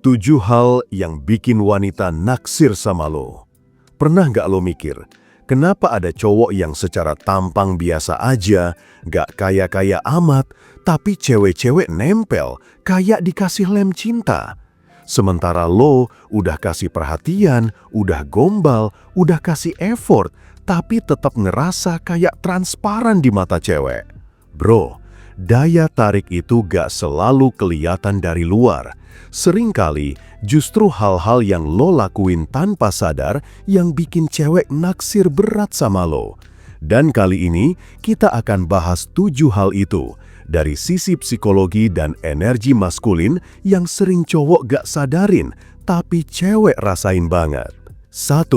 7 hal yang bikin wanita naksir sama lo. Pernah nggak lo mikir, kenapa ada cowok yang secara tampang biasa aja, nggak kaya-kaya amat, tapi cewek-cewek nempel kayak dikasih lem cinta? Sementara lo udah kasih perhatian, udah gombal, udah kasih effort, tapi tetap ngerasa kayak transparan di mata cewek. Bro, daya tarik itu gak selalu kelihatan dari luar. Seringkali justru hal-hal yang lo lakuin tanpa sadar yang bikin cewek naksir berat sama lo. Dan kali ini kita akan bahas 7 hal itu dari sisi psikologi dan energi maskulin yang sering cowok gak sadarin tapi cewek rasain banget. 1.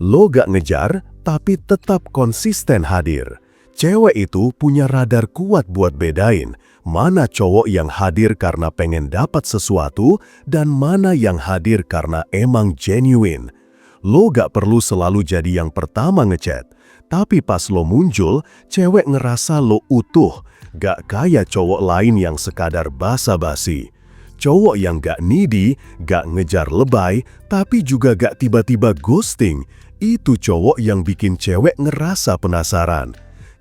Lo gak ngejar tapi tetap konsisten hadir. Cewek itu punya radar kuat buat bedain mana cowok yang hadir karena pengen dapat sesuatu dan mana yang hadir karena emang genuine. Lo gak perlu selalu jadi yang pertama ngechat, tapi pas lo muncul, cewek ngerasa lo utuh, gak kayak cowok lain yang sekadar basa-basi. Cowok yang gak needy, gak ngejar lebay, tapi juga gak tiba-tiba ghosting, itu cowok yang bikin cewek ngerasa penasaran.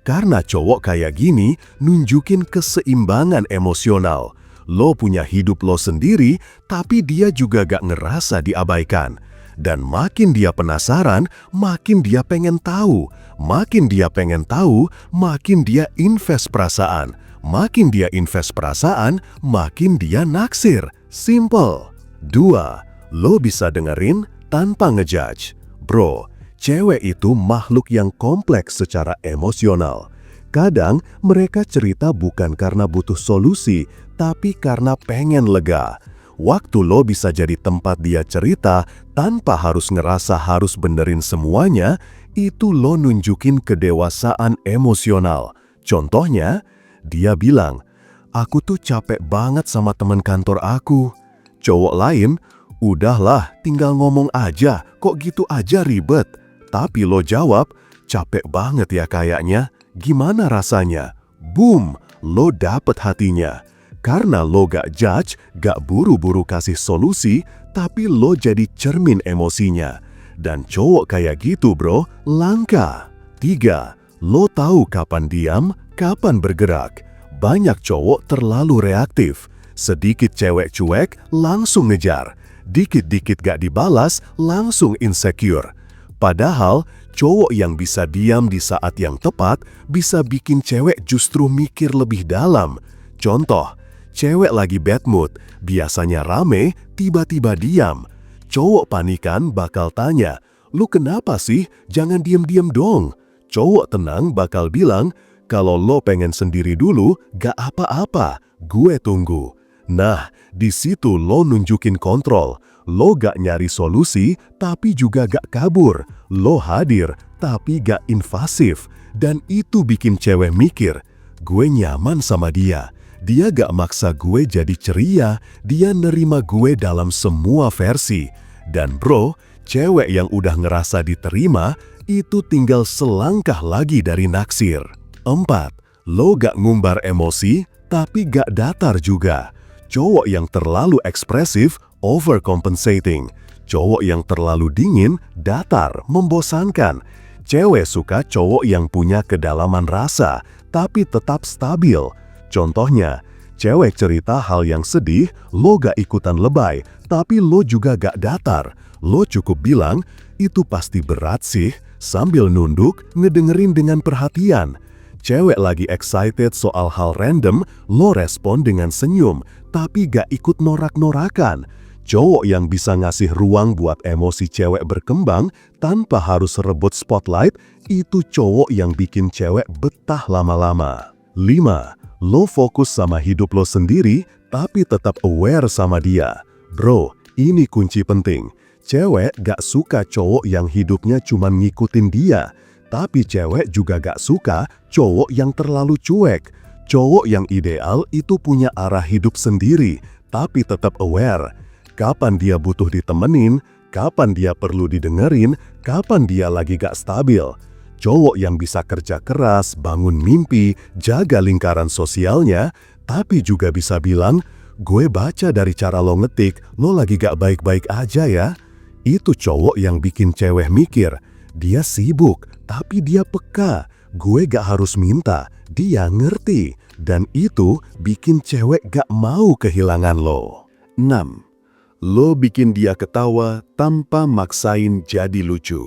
Karena cowok kayak gini nunjukin keseimbangan emosional. Lo punya hidup lo sendiri, tapi dia juga gak ngerasa diabaikan. Dan makin dia penasaran, makin dia pengen tahu. Makin dia pengen tahu, makin dia invest perasaan. Makin dia invest perasaan, makin dia naksir. Simple. 2. Lo bisa dengerin tanpa ngejudge. Bro, cewek itu makhluk yang kompleks secara emosional. Kadang mereka cerita bukan karena butuh solusi, tapi karena pengen lega. Waktu lo bisa jadi tempat dia cerita tanpa harus ngerasa harus benerin semuanya, itu lo nunjukin kedewasaan emosional. Contohnya, dia bilang, "Aku tuh capek banget sama teman kantor aku." Cowok lain, "Udahlah, tinggal ngomong aja, kok gitu aja ribet." Tapi lo jawab, "Capek banget ya kayaknya, gimana rasanya?" Boom, lo dapet hatinya. Karena lo gak judge, gak buru-buru kasih solusi, tapi lo jadi cermin emosinya. Dan cowok kayak gitu bro, langka. 3. Lo tahu kapan diam, kapan bergerak. Banyak cowok terlalu reaktif. Sedikit cewek cuek, langsung ngejar. Dikit-dikit gak dibalas, langsung insecure. Padahal, cowok yang bisa diam di saat yang tepat bisa bikin cewek justru mikir lebih dalam. Contoh, cewek lagi bad mood, biasanya rame, tiba-tiba diam. Cowok panikan bakal tanya, "Lu kenapa sih? Jangan diem-diem dong." Cowok tenang bakal bilang, "Kalau lo pengen sendiri dulu, gak apa-apa, gue tunggu." Nah, di situ lo nunjukin kontrol. Lo gak nyari solusi, tapi juga gak kabur. Lo hadir, tapi gak invasif. Dan itu bikin cewek mikir, gue nyaman sama dia. Dia gak maksa gue jadi ceria, dia nerima gue dalam semua versi. Dan bro, cewek yang udah ngerasa diterima, itu tinggal selangkah lagi dari naksir. 4. Lo gak ngumbar emosi, tapi gak datar juga. Cowok yang terlalu ekspresif, overcompensating. Cowok yang terlalu dingin, datar, membosankan. Cewek suka cowok yang punya kedalaman rasa, tapi tetap stabil. Contohnya, cewek cerita hal yang sedih, lo gak ikutan lebay, tapi lo juga gak datar. Lo cukup bilang, "Itu pasti berat sih," sambil nunduk, ngedengerin dengan perhatian. Cewek lagi excited soal hal random, lo respon dengan senyum, tapi gak ikut norak-norakan. Cowok yang bisa ngasih ruang buat emosi cewek berkembang tanpa harus rebut spotlight, itu cowok yang bikin cewek betah lama-lama. 5. Lo fokus sama hidup lo sendiri, tapi tetap aware sama dia. Bro, ini kunci penting. Cewek gak suka cowok yang hidupnya cuma ngikutin dia. Tapi cewek juga gak suka cowok yang terlalu cuek. Cowok yang ideal itu punya arah hidup sendiri, tapi tetap aware. Kapan dia butuh ditemenin, kapan dia perlu didengerin, kapan dia lagi gak stabil. Cowok yang bisa kerja keras, bangun mimpi, jaga lingkaran sosialnya, tapi juga bisa bilang, gue baca dari cara lo ngetik, lo lagi gak baik-baik aja ya. Itu cowok yang bikin cewek mikir, dia sibuk, tapi dia peka. Gue gak harus minta, dia ngerti. Dan itu bikin cewek gak mau kehilangan lo. 6. Lo bikin dia ketawa tanpa maksain jadi lucu.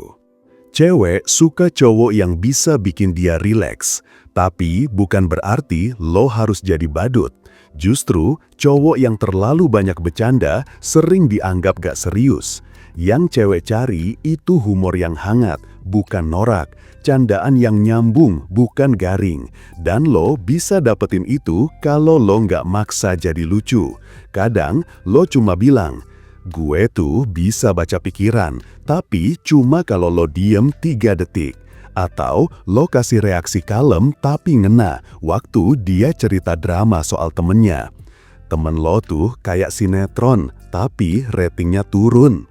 Cewek suka cowok yang bisa bikin dia rileks, tapi bukan berarti lo harus jadi badut. Justru, cowok yang terlalu banyak bercanda sering dianggap gak serius. Yang cewek cari itu humor yang hangat, bukan norak. Candaan yang nyambung, bukan garing. Dan lo bisa dapetin itu kalau lo nggak maksa jadi lucu. Kadang, lo cuma bilang, gue tuh bisa baca pikiran, tapi cuma kalau lo diem 3 detik. Atau lo kasih reaksi kalem tapi ngena waktu dia cerita drama soal temennya. Temen lo tuh kayak sinetron, tapi ratingnya turun.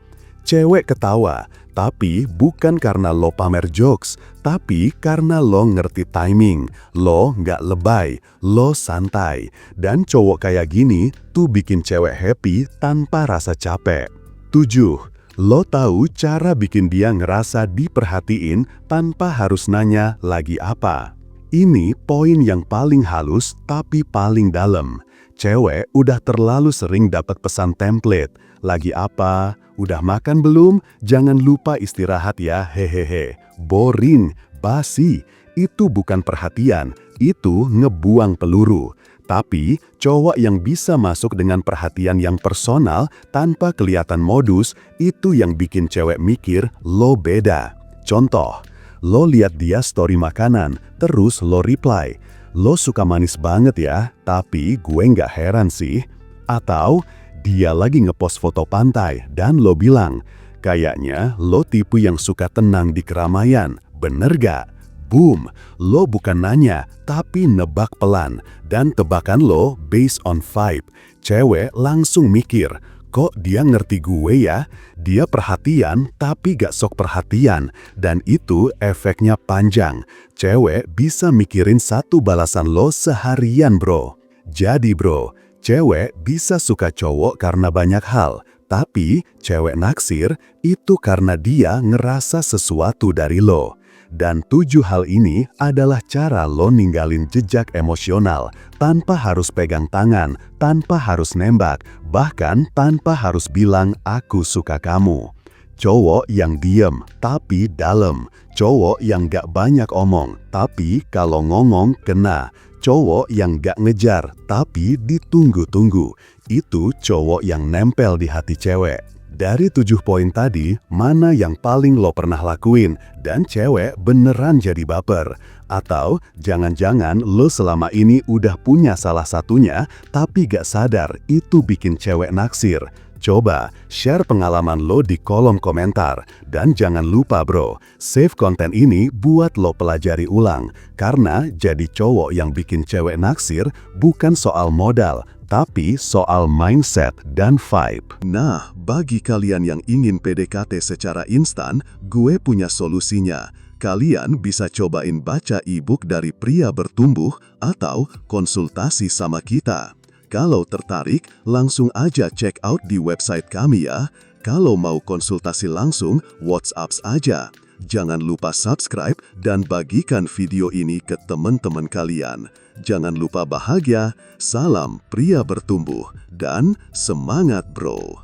Cewek ketawa, tapi bukan karena lo pamer jokes, tapi karena lo ngerti timing, lo nggak lebay, lo santai. Dan cowok kayak gini tuh bikin cewek happy tanpa rasa capek. 7. Lo tahu cara bikin dia ngerasa diperhatiin tanpa harus nanya lagi apa. Ini poin yang paling halus tapi paling dalam. Cewek udah terlalu sering dapat pesan template. Lagi apa? Udah makan belum? Jangan lupa istirahat ya, hehehe. Boring, basi. Itu bukan perhatian, itu ngebuang peluru. Tapi, cowok yang bisa masuk dengan perhatian yang personal tanpa kelihatan modus, itu yang bikin cewek mikir lo beda. Contoh, lo lihat dia story makanan, terus lo reply, lo suka manis banget ya, tapi gue nggak heran sih. Atau, dia lagi ngepost foto pantai dan lo bilang, kayaknya lo tipe yang suka tenang di keramaian, bener gak? Boom, lo bukan nanya, tapi nebak pelan. Dan tebakan lo based on vibe. Cewek langsung mikir, kok dia ngerti gue ya? Dia perhatian tapi gak sok perhatian. Dan itu efeknya panjang. Cewek bisa mikirin satu balasan lo seharian bro. Jadi bro, cewek bisa suka cowok karena banyak hal. Tapi cewek naksir itu karena dia ngerasa sesuatu dari lo. Dan 7 hal ini adalah cara lo ninggalin jejak emosional tanpa harus pegang tangan, tanpa harus nembak, bahkan tanpa harus bilang aku suka kamu. Cowok yang diem tapi dalam, cowok yang gak banyak omong tapi kalau ngomong kena, cowok yang gak ngejar tapi ditunggu-tunggu. Itu cowok yang nempel di hati cewek. Dari 7 poin tadi, mana yang paling lo pernah lakuin dan cewek beneran jadi baper? Atau jangan-jangan lo selama ini udah punya salah satunya tapi gak sadar itu bikin cewek naksir? Coba share pengalaman lo di kolom komentar. Dan jangan lupa bro, save konten ini buat lo pelajari ulang. Karena jadi cowok yang bikin cewek naksir bukan soal modal, tapi soal mindset dan vibe. Nah, bagi kalian yang ingin PDKT secara instan, gue punya solusinya. Kalian bisa cobain baca e-book dari Pria Bertumbuh atau konsultasi sama kita. Kalau tertarik, langsung aja check out di website kami ya. Kalau mau konsultasi langsung, WhatsApp aja. Jangan lupa subscribe dan bagikan video ini ke teman-teman kalian. Jangan lupa bahagia, salam pria bertumbuh, dan semangat bro!